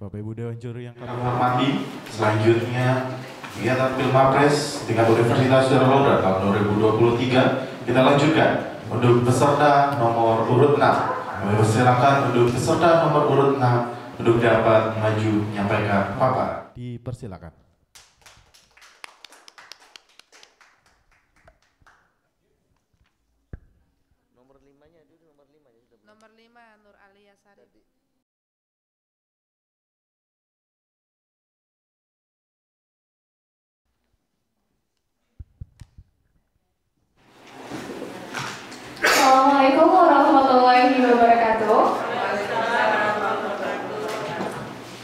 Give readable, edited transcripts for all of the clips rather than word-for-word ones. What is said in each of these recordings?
Bapak Ibu Dewan Juri yang kami hormati, selanjutnya kegiatan Pilmapres tingkat Universitas Surakarta tahun 2023 kita lanjutkan untuk peserta nomor urut 6. Kami persilakan untuk peserta nomor urut 6 untuk dapat maju menyampaikan paparan. dipersilakan. Nomor 5 Nur Alia Sari. Assalamualaikum warahmatullahi wabarakatuh.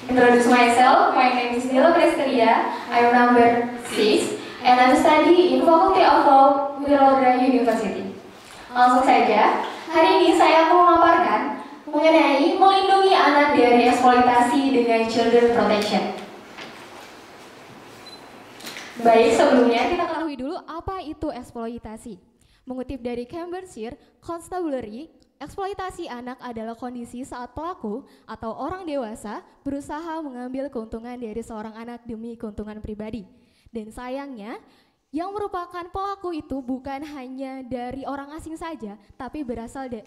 Introduce myself. My name is Nila Presteria. I'm number 6 and I'm studying in Faculty of Law, Wirauda University. Langsung saja, hari ini saya mau memaparkan mengenai melindungi anak dari eksploitasi dengan children protection. Baik, sebelumnya kita Ketahui dulu apa itu eksploitasi. Mengutip dari Cambridgeshire Constabulary, eksploitasi anak adalah kondisi saat pelaku atau orang dewasa berusaha mengambil keuntungan dari seorang anak demi keuntungan pribadi. Dan sayangnya, yang merupakan pelaku itu bukan hanya dari orang asing saja, tapi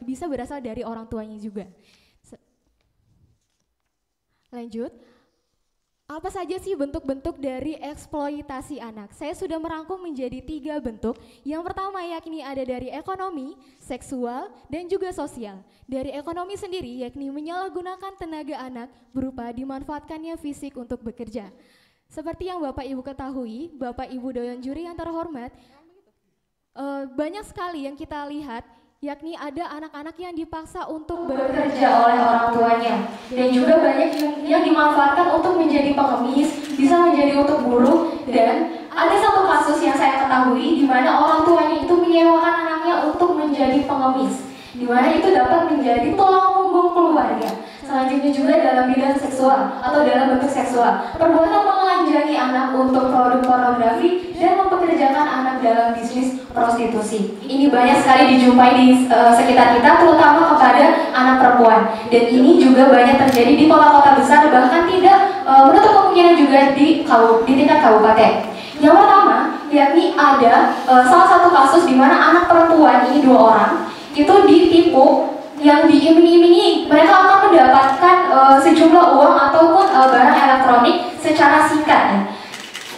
bisa berasal dari orang tuanya juga. Lanjut. Apa saja sih bentuk-bentuk dari eksploitasi anak? Saya sudah merangkum menjadi 3 bentuk. Yang pertama yakni ada dari ekonomi, seksual, dan juga sosial. Dari ekonomi sendiri yakni menyalahgunakan tenaga anak berupa dimanfaatkannya fisik untuk bekerja. Seperti yang Bapak Ibu ketahui, Bapak Ibu Dewan Juri yang terhormat, banyak sekali yang kita lihat yakni ada anak-anak yang dipaksa untuk bekerja oleh orang tuanya, dan juga banyak yang dimanfaatkan untuk menjadi pengemis, bisa menjadi untuk buruh. Dan ada satu kasus yang saya ketahui di mana orang tuanya itu menyewakan anaknya untuk menjadi pengemis, di mana itu dapat menjadi tulang punggung keluarga. Selanjutnya juga dalam bidang seksual atau dalam bentuk seksual, perbuatan menelanjangi anak untuk produk pornografi dan mempekerjakan anak dalam bisnis prostitusi. Ini banyak sekali dijumpai di sekitar kita, terutama kepada anak perempuan. Dan ini juga banyak terjadi di kota-kota besar, bahkan tidak menutup kemungkinan juga di tingkat kabupaten. Yang pertama, yakni ada salah satu kasus di mana anak perempuan ini 2 orang itu ditipu, yang diiming-imingi mereka akan mendapatkan sejumlah uang ataupun barang elektronik secara singkat ya.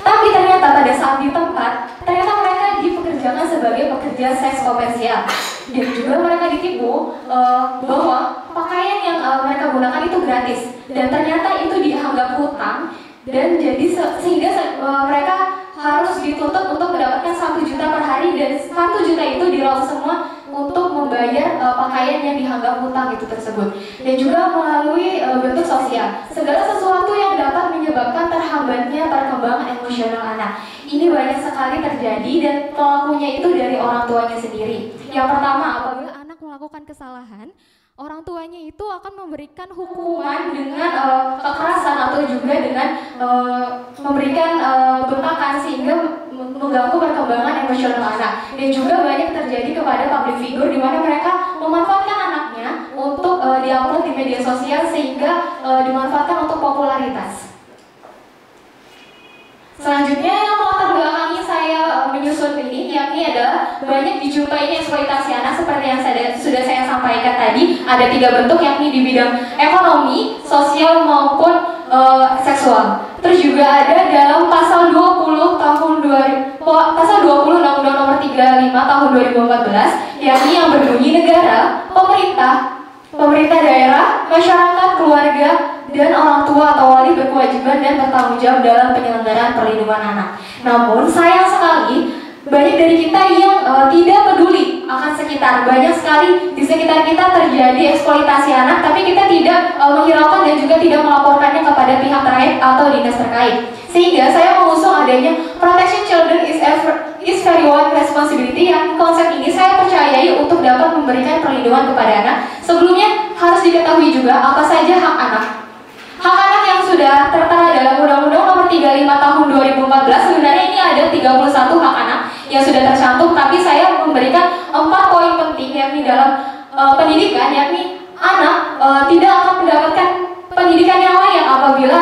Tapi ternyata pada saat di tempat, ternyata mereka dipekerjakan sebagai pekerja seks komersial. Dan juga mereka ditipu bahwa pakaian yang mereka gunakan itu gratis. Dan ternyata itu dianggap hutang, dan jadi sehingga mereka harus dituntut untuk mendapatkan 1 juta per hari, dan 1 juta itu diraup semua untuk membayar pakaian yang dianggap hutang itu tersebut. Dan juga melalui bentuk sosial, segala sesuatu yang dapat menyebabkan terhambatnya perkembangan emosional anak. Ini banyak sekali terjadi dan pelakunya itu dari orang tuanya sendiri. Yang pertama, apabila anak melakukan kesalahan, orang tuanya itu akan memberikan hukuman dengan kekerasan atau juga dengan memberikan bentakan sehingga mengganggu perkembangan emosional anak. Dan juga banyak terjadi kepada public figure di mana mereka memanfaatkan anaknya untuk diupload di media sosial sehingga dimanfaatkan untuk popularitas. Selanjutnya yang melatar belakangi saya menyusun ini yakni adalah banyak dijumpainya eksploitasi anak seperti yang sudah saya sampaikan tadi. Ada 3 bentuk yakni di bidang ekonomi, sosial maupun seksual. Terus juga ada dalam pasal 20 Undang-Undang Nomor 35 Tahun 2014 yakni yang berbunyi negara, pemerintah daerah, masyarakat, keluarga, dan orang tua atau wali berkewajiban dan bertanggung jawab dalam penyelenggaraan perlindungan anak. Namun sayang sekali banyak dari kita yang tidak peduli akan sekitar. Banyak sekali di sekitar kita terjadi eksploitasi anak, tapi kita tidak menghiraukan dan juga tidak melaporkannya kepada pihak terkait atau dinas terkait. Sehingga saya mengusung adanya protection children is very wide responsibility, yang konsep ini saya percayai untuk dapat memberikan perlindungan kepada anak. Sebelumnya harus diketahui juga apa saja hak anak. Hak anak yang sudah tertera dalam Undang-Undang Nomor 35 Tahun 2014, sebenarnya ini ada 31 hak anak yang sudah tercantum, tapi saya memberikan 4 poin penting yakni dalam pendidikan, yakni anak tidak akan mendapatkan pendidikan yang layak apabila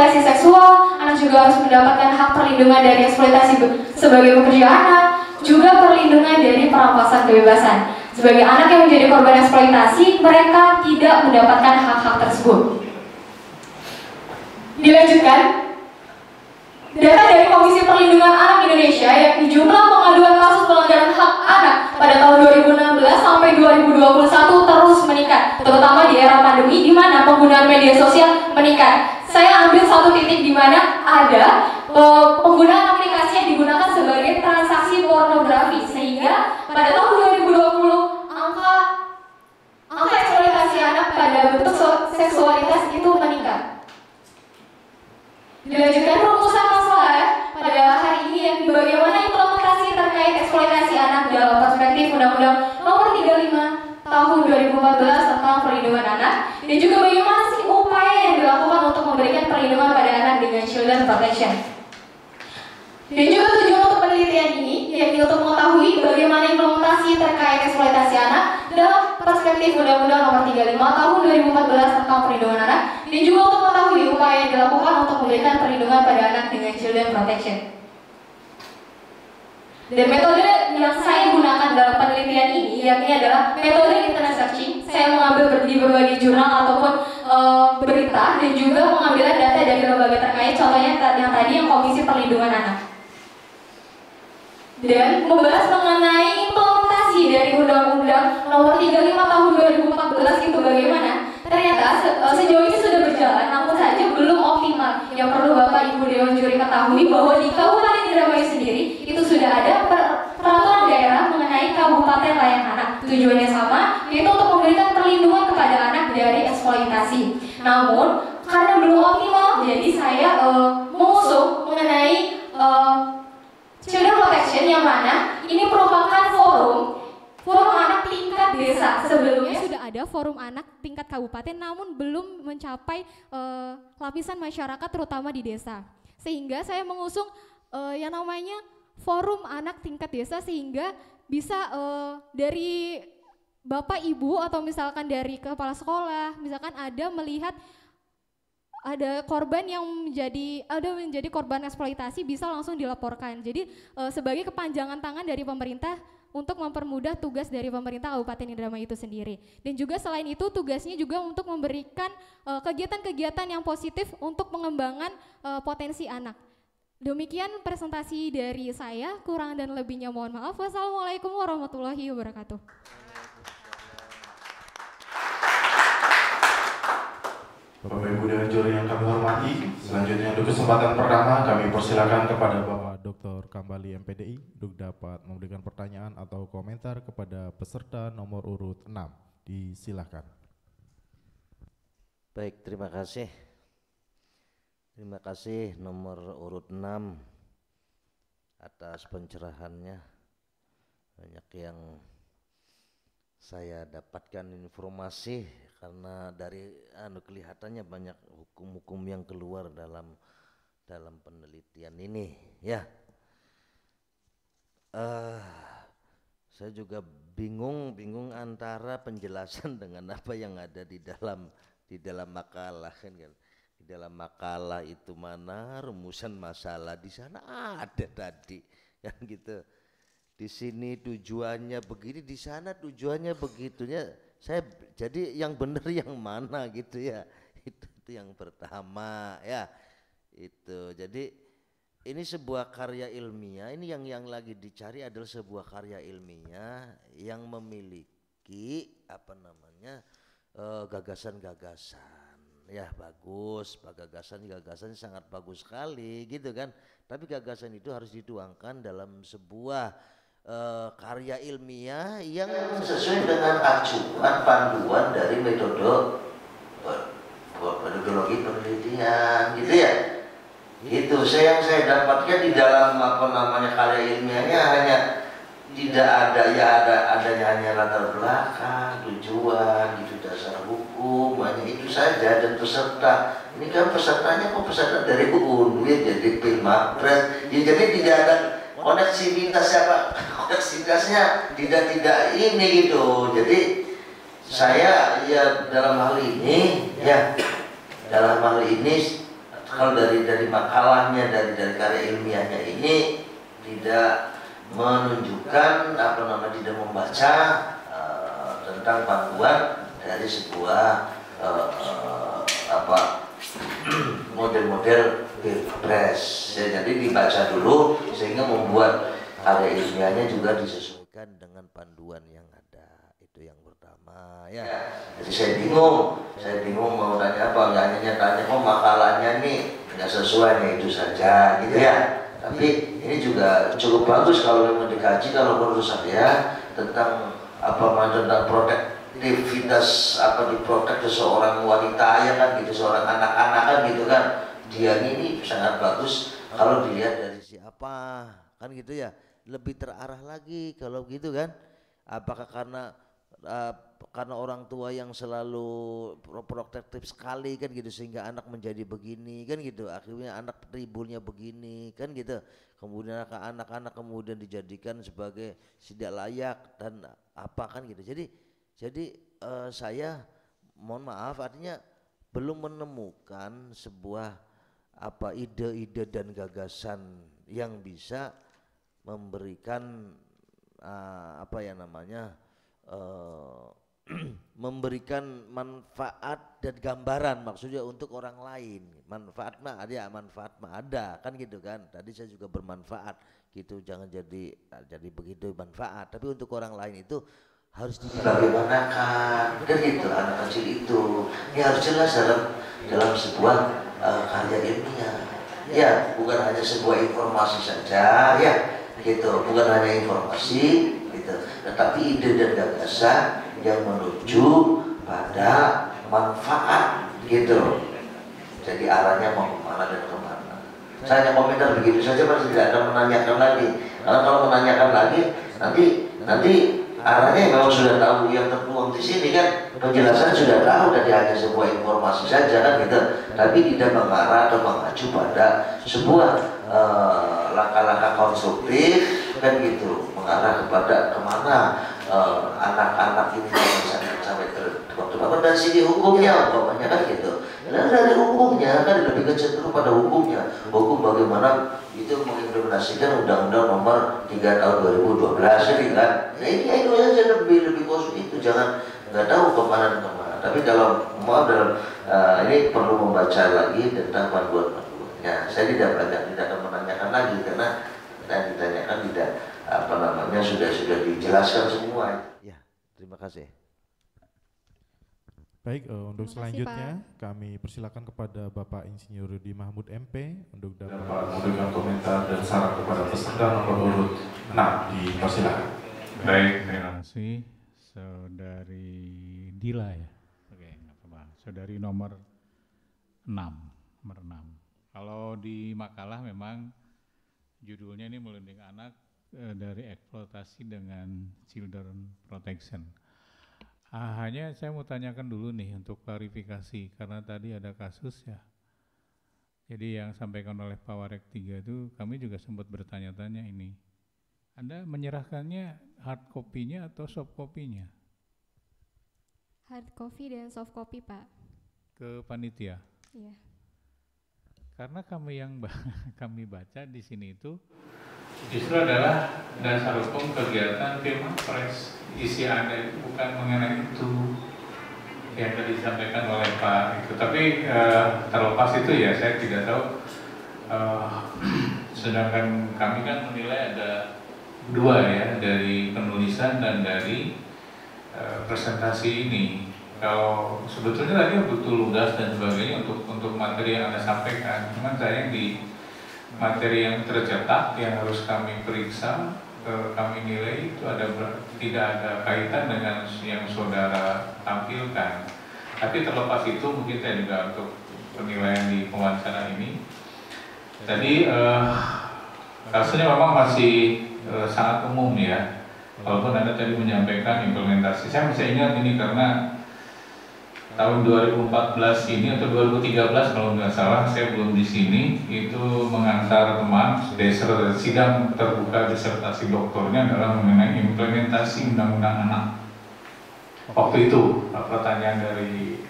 eksploitasi seksual, anak juga harus mendapatkan hak perlindungan dari eksploitasi sebagai pekerja anak, juga perlindungan dari perampasan kebebasan. Sebagai anak yang menjadi korban eksploitasi, mereka tidak mendapatkan hak-hak tersebut. Dilanjutkan, data dari Komisi Perlindungan Anak Indonesia yakni jumlah pengaduan kasus pelanggaran hak anak pada tahun 2016 sampai 2021 terus meningkat, terutama di era pandemi di mana penggunaan media sosial meningkat. Saya ambil satu titik di mana ada penggunaan aplikasi yang digunakan sebagai transaksi pornografi, sehingga pada tahun 2020 angka eksploitasi anak pada bentuk seksualitas itu meningkat. Dilanjutkan rumusan masalah pada hari ini yang bagaimana implementasi terkait eksploitasi anak dalam perspektif Undang-Undang Nomor 35 Tahun 2014 tentang perlindungan anak, dan juga bagaimana sih upaya yang dilakukan untuk memberikan perlindungan pada anak dengan Children Protection. Dan juga tujuan untuk penelitian ini yakni untuk mengetahui bagaimana implementasi terkait eksploitasi anak dalam perspektif Undang-Undang Nomor 35 Tahun 2014 tentang perlindungan anak, dan juga untuk mengetahui upaya yang dilakukan untuk memberikan perlindungan pada anak dengan Children Protection. Dan metode yang saya gunakan dalam penelitian ini yakni adalah metode internet searching. Saya mengambil di berbagai jurnal ataupun berita, dan juga mengambil data dari lembaga terkait, contohnya yang tadi yang Komisi Perlindungan Anak. Dan membahas mengenai implementasi dari Undang-Undang Nomor 35 Tahun 2014 itu bagaimana. Ternyata sejauh ini sudah berjalan, namun saja belum optimal. Yang perlu Bapak Ibu Dewan Juri ketahui bahwa di Kabupaten Indramayu sendiri itu sudah ada peraturan daerah mengenai kabupaten layak anak. Tujuannya sama, yaitu untuk memberikan perlindungan kepada anak dari eksploitasi. Namun karena belum optimal, jadi saya mengusung mengenai Children Protection, yang mana ini merupakan forum anak tingkat desa. Sebelumnya sudah ada forum anak tingkat kabupaten, namun belum mencapai lapisan masyarakat terutama di desa. Sehingga saya mengusung yang namanya forum anak tingkat desa, sehingga bisa dari Bapak Ibu atau misalkan dari kepala sekolah, misalkan ada melihat ada korban yang menjadi korban eksploitasi, bisa langsung dilaporkan. Jadi sebagai kepanjangan tangan dari pemerintah untuk mempermudah tugas dari pemerintah Kabupaten Indramayu itu sendiri. Dan juga selain itu tugasnya juga untuk memberikan kegiatan-kegiatan yang positif untuk pengembangan potensi anak. Demikian presentasi dari saya, kurang dan lebihnya mohon maaf. Wassalamualaikum warahmatullahi wabarakatuh. Bapak Ibu Dewan Juri yang kami hormati, selanjutnya untuk kesempatan pertama kami persilakan kepada Bapak Dr. Kambali MPDI untuk dapat memberikan pertanyaan atau komentar kepada peserta nomor urut 6. Disilahkan. Baik, terima kasih. Terima kasih nomor urut 6 atas pencerahannya. Banyak yang saya dapatkan informasi karena dari kelihatannya banyak hukum-hukum yang keluar dalam penelitian ini, ya. Saya juga bingung antara penjelasan dengan apa yang ada di dalam makalah kan. Di dalam makalah itu mana rumusan masalah, di sana ada tadi kan gitu. Di sini tujuannya begini, di sana tujuannya begitunya. Saya jadi yang benar yang mana gitu ya. Itu yang pertama ya. Itu. Jadi ini sebuah karya ilmiah, ini yang lagi dicari adalah sebuah karya ilmiah yang memiliki gagasan-gagasan. Ya bagus, gagasan sangat bagus sekali gitu kan. Tapi gagasan itu harus dituangkan dalam sebuah karya ilmiah yang sesuai dengan acuan panduan dari metodologi penelitian gitu ya. Itu yang saya dapatkan di dalam karya ilmiahnya hanya tidak ada adanya hanya latar belakang, tujuan, itu dasar hukum, hanya itu saja, dan peserta. Ini kan pesertanya peserta dari UNWID, jadi Pilmapres. Ya, jadi tidak ada koneksitasnya tidak ini gitu. Jadi saya ya dalam hal ini kalau dari makalahnya, dari karya ilmiahnya ini tidak menunjukkan tidak membaca tentang panduan dari sebuah model-model pilpres. Ya, jadi dibaca dulu sehingga membuat karya ilmiahnya juga disesuaikan dengan panduan yang ada. Itu yang pertama ya. Jadi saya bingung mau tanya apa, nggak hanya tanya makalahnya nih nggak sesuai nih itu saja gitu ya. Tapi ini juga cukup bagus kalau memang dikaji, kalau menurut saya tentang tentang protektivitas diprotek seseorang wanita ya kan gitu, seorang anak-anak kan gitu kan. Dia ini sangat bagus kalau dilihat dari siapa kan gitu ya, lebih terarah lagi kalau gitu kan. Apakah karena orang tua yang selalu protektif sekali kan gitu sehingga anak menjadi begini kan gitu, akhirnya anak tribulnya begini kan gitu, kemudian anak-anak kemudian dijadikan sebagai tidak layak dan kan gitu. Jadi saya mohon maaf artinya belum menemukan sebuah ide-ide dan gagasan yang bisa memberikan memberikan manfaat dan gambaran, maksudnya untuk orang lain. Manfaat mah ada kan gitu kan. Tadi saya juga bermanfaat gitu, jangan jadi begitu manfaat, tapi untuk orang lain itu harus dibagaimanakan kan gitu. Anak kecil itu ini harus jelas dalam sebuah karya ilmiah ya, bukan hanya sebuah informasi saja ya gitu, bukan hanya informasi gitu, tetapi ide dan gagasan yang menuju pada manfaat gitu. Jadi arahnya mau kemana dan kemana. Saya hanya komentar begitu saja, masih tidak akan menanyakan lagi. Karena kalau menanyakan lagi nanti arahnya memang sudah tahu yang tertuang di sini kan, penjelasan sudah tahu, dari hanya sebuah informasi saja kan gitu, tapi tidak mengarah atau mengacu pada sebuah langkah-langkah konstruktif kan gitu, mengarah kepada kemana anak-anak ini sampai tertuang dan sini hukumnya umpamanya kan gitu. Dan dari hukumnya kan lebih cenderung pada hukum bagaimana itu mengimplementasikan Undang-Undang Nomor 3 Tahun 2012 kan. Nah ini saja lebih khusus itu, jangan nggak tahu kemana. Tapi dalam ini perlu membaca lagi tentang panduan-panduannya. Saya tidak akan menanyakan lagi karena yang ditanyakan tidak sudah dijelaskan semua. Ya, terima kasih. Baik, untuk selanjutnya kami persilakan kepada Bapak Insinyur Rudi Mahmud MP untuk dapat memberikan komentar dan saran kepada peserta nomor urut 6. Dipersilakan. Baik, terima kasih Saudari Dila ya. Oke, nggak apa-apa. Saudari nomor 6. Kalau di makalah memang judulnya ini melindungi anak dari eksploitasi dengan children protection. Hanya saya mau tanyakan dulu nih untuk klarifikasi, karena tadi ada kasus ya. Jadi yang sampaikan oleh Pak Warek 3 itu kami juga sempat bertanya-tanya ini. Anda menyerahkannya hard copy-nya atau soft copy-nya? Hard copy dan soft copy, Pak. Ke panitia? Iya. Karena kami baca di sini itu justru adalah dasar hukum kegiatan Pilpres. Isi Anda itu bukan mengenai itu yang tadi disampaikan oleh Pak itu. Tapi terlepas itu ya saya tidak tahu. Sedangkan kami kan menilai ada 2 ya, dari penulisan dan dari presentasi ini. Kalau sebetulnya tadi betul lugas dan sebagainya untuk materi yang Anda sampaikan, cuman saya di materi yang tercetak yang harus kami periksa, kami nilai itu tidak ada kaitan dengan yang saudara tampilkan. Tapi terlepas itu mungkin saya juga untuk penilaian di pewawancara ini tadi kasusnya memang masih sangat umum ya. Walaupun Anda tadi menyampaikan implementasi, saya masih ingat ini karena tahun 2014 ini atau 2013 kalau nggak salah, saya belum di sini, itu mengantar teman sidang terbuka disertasi doktornya adalah mengenai implementasi undang-undang anak. Waktu itu pertanyaan dari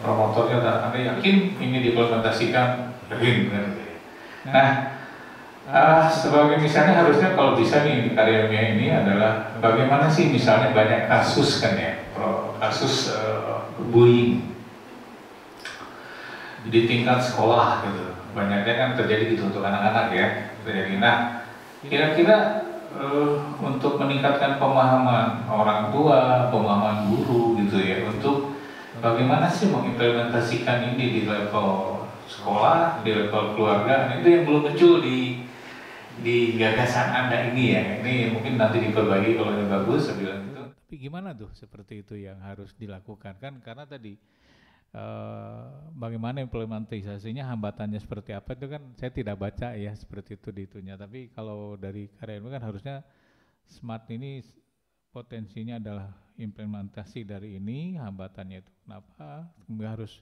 promotornya, Anda yakin ini diimplementasikan Nah, sebagai misalnya harusnya kalau bisa nih karya ilmiah ini adalah bagaimana sih misalnya banyak kasus kan ya, kasus bullying di tingkat sekolah gitu, banyaknya kan terjadi gitu untuk anak-anak ya terjadi. Nah, kira-kira untuk meningkatkan pemahaman orang tua, pemahaman guru gitu ya, untuk bagaimana sih mengimplementasikan ini di level sekolah, di level keluarga, itu yang belum muncul di gagasan Anda ini ya. Ini mungkin nanti diperbaiki kalau yang bagus, saya bilang itu. Tapi gimana tuh seperti itu yang harus dilakukan kan? Karena tadi bagaimana implementasinya, hambatannya seperti apa itu kan saya tidak baca ya seperti itu di itunya. Tapi kalau dari karya ilmu kan harusnya smart ini potensinya adalah implementasi dari ini, hambatannya itu kenapa? Kemudian harus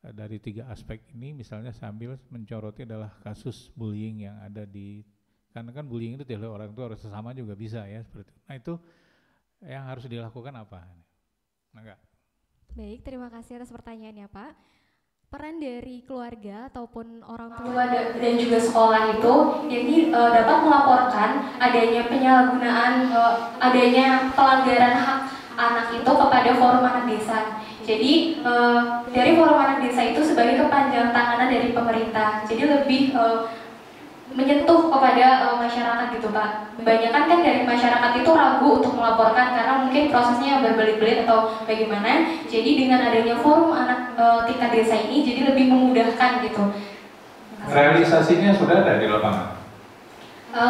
dari 3 aspek ini, misalnya sambil mencoroti adalah kasus bullying yang ada di, karena kan bullying itu tidak orang tua, orang sesama juga bisa ya seperti itu. Nah itu yang harus dilakukan apa? Enggak. Baik, terima kasih atas pertanyaannya Pak. Peran dari keluarga ataupun orang tua dan juga sekolah itu ini dapat melaporkan adanya penyalahgunaan, adanya pelanggaran hak anak itu kepada forum anak desa. Jadi dari forum anak desa itu sebagai kepanjangan tanganan dari pemerintah. Jadi lebih menyentuh kepada masyarakat gitu Pak. Kebanyakan kan dari masyarakat itu ragu untuk melaporkan karena mungkin prosesnya berbelit-belit atau bagaimana. Jadi dengan adanya forum anak tingkat desa ini jadi lebih memudahkan gitu. Realisasinya sudah ada di lapangan?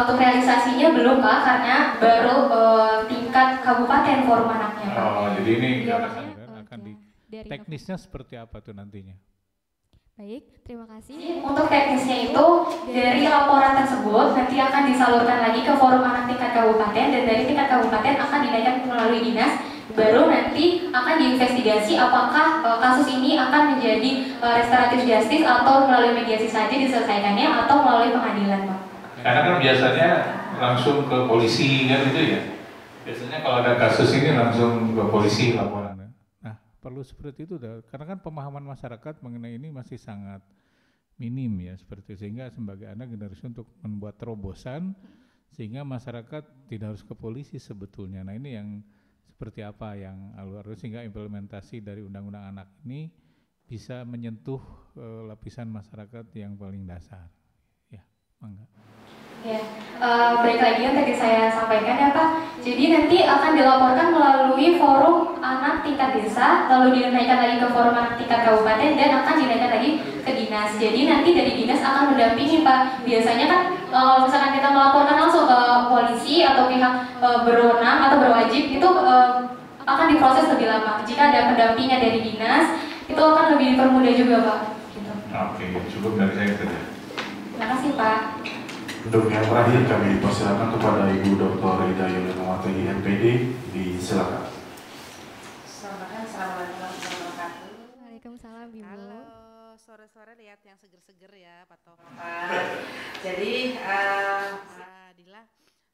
Untuk realisasinya belum Pak, karena baru tingkat kabupaten forum anaknya Pak. Oh, jadi ini akan di teknisnya seperti apa tuh nantinya? Baik, terima kasih. Untuk teknisnya itu dari laporan tersebut nanti akan disalurkan lagi ke forum anak tingkat kabupaten, dan dari tingkat kabupaten akan dinaikkan melalui dinas, baru nanti akan diinvestigasi apakah kasus ini akan menjadi restoratif justice atau melalui mediasi saja diselesaikannya atau melalui pengadilan Pak. Karena kan biasanya langsung ke polisi kan itu ya. Biasanya kalau ada kasus ini langsung ke polisi laporan. Perlu seperti itu karena kan pemahaman masyarakat mengenai ini masih sangat minim ya seperti itu. Sehingga sebagai anak generasi untuk membuat terobosan sehingga masyarakat tidak harus ke polisi sebetulnya. Nah ini yang seperti apa yang harus, sehingga implementasi dari undang-undang anak ini bisa menyentuh lapisan masyarakat yang paling dasar. Ya, mangga. Ya, balik lagi yang tadi saya sampaikan ya Pak. Jadi nanti akan dilaporkan melalui forum anak tingkat desa, lalu dinaikkan lagi ke forum anak tingkat kabupaten, dan akan dinaikkan lagi ke dinas. Jadi nanti dari dinas akan mendampingi Pak. Biasanya kan kalau misalkan kita melaporkan langsung ke polisi atau pihak berwenang atau berwajib, itu akan diproses lebih lama. Jika ada pendampingnya dari dinas, itu akan lebih dipermudah juga Pak. Gitu. Oke, cukup dari saya itu. Terima kasih Pak. Untuk yang terakhir kami persilakan kepada Ibu Dr. Ida Yulianawati MPD, disilakan. Assalamualaikum warahmatullahi wabarakatuh. Waalaikumsalam Ibu. Halo, sore-sore lihat yang seger-seger ya Pak Topan. Jadi Dila,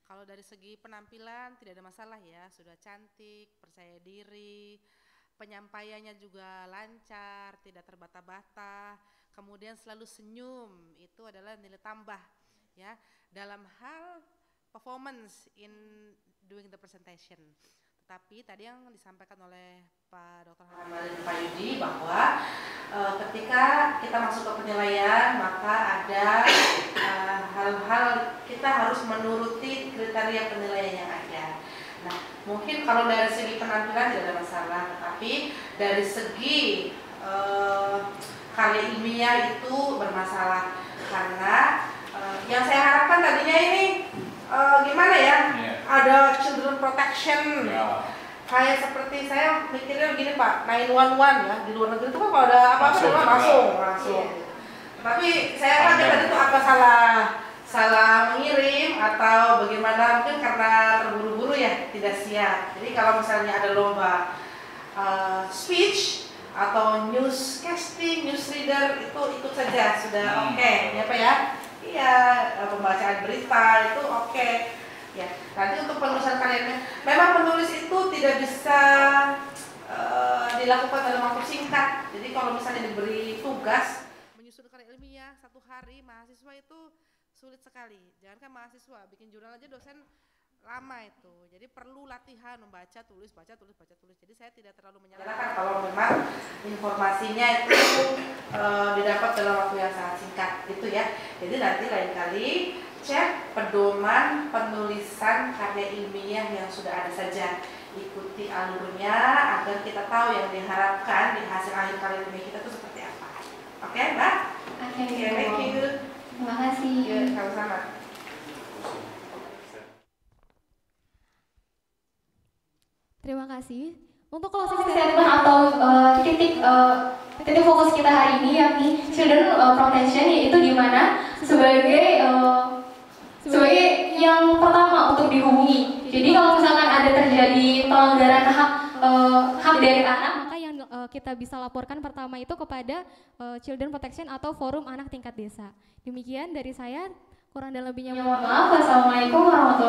kalau dari segi penampilan tidak ada masalah ya, sudah cantik, percaya diri, penyampaiannya juga lancar, tidak terbata-bata, kemudian selalu senyum, itu adalah nilai tambah ya dalam hal performance in doing the presentation. Tetapi tadi yang disampaikan oleh Pak Dr. Hamal dan Pak Yudi bahwa ketika kita masuk ke penilaian maka ada hal-hal kita harus menuruti kriteria penilaian yang ada. Nah, mungkin kalau dari segi penampilan tidak ada masalah, tetapi dari segi karya ilmiah itu bermasalah karena yang saya harapkan tadinya ini gimana ya, ada children protection, kayak seperti saya mikirnya begini Pak, 911 ya, di luar negeri itu kan kalau ada apa-apa langsung. Tapi saya kaget tadi itu apa salah mengirim atau bagaimana, mungkin karena terburu-buru ya, tidak siap. Jadi kalau misalnya ada lomba speech atau newscasting, newsreader, itu ikut saja sudah oke, ya Pak ya. Iya, pembacaan berita itu oke. Ya, nanti untuk penulisan karyanya, memang penulis itu tidak bisa dilakukan dalam waktu singkat. Jadi kalau misalnya diberi tugas menyusun karya ilmiah 1 hari mahasiswa itu sulit sekali. Jangankan mahasiswa, bikin jurnal aja dosen lama itu. Jadi perlu latihan membaca, tulis, baca, tulis, baca, tulis. Jadi saya tidak terlalu menyalahkan kalau memang informasinya itu didapat dalam waktu yang sangat singkat gitu ya. Jadi nanti lain kali cek pedoman penulisan karya ilmiah yang sudah ada saja. Ikuti alurnya agar kita tahu yang diharapkan di hasil akhir karya ilmiah kita itu seperti apa. Oke, Mbak? Oke, Thank you. Terima kasih. Sama-sama. Terima kasih. Untuk closing Statement atau titik fokus kita hari ini yakni children protection, yaitu di mana sebagai yang pertama untuk dihubungi. Jadi kalau misalkan ada terjadi pelanggaran hak dari anak, maka yang kita bisa laporkan pertama itu kepada Children Protection atau Forum Anak Tingkat Desa. Demikian dari saya, kurang dan lebihnya mohon maaf. Wassalamualaikum warahmatullahi wabarakatuh.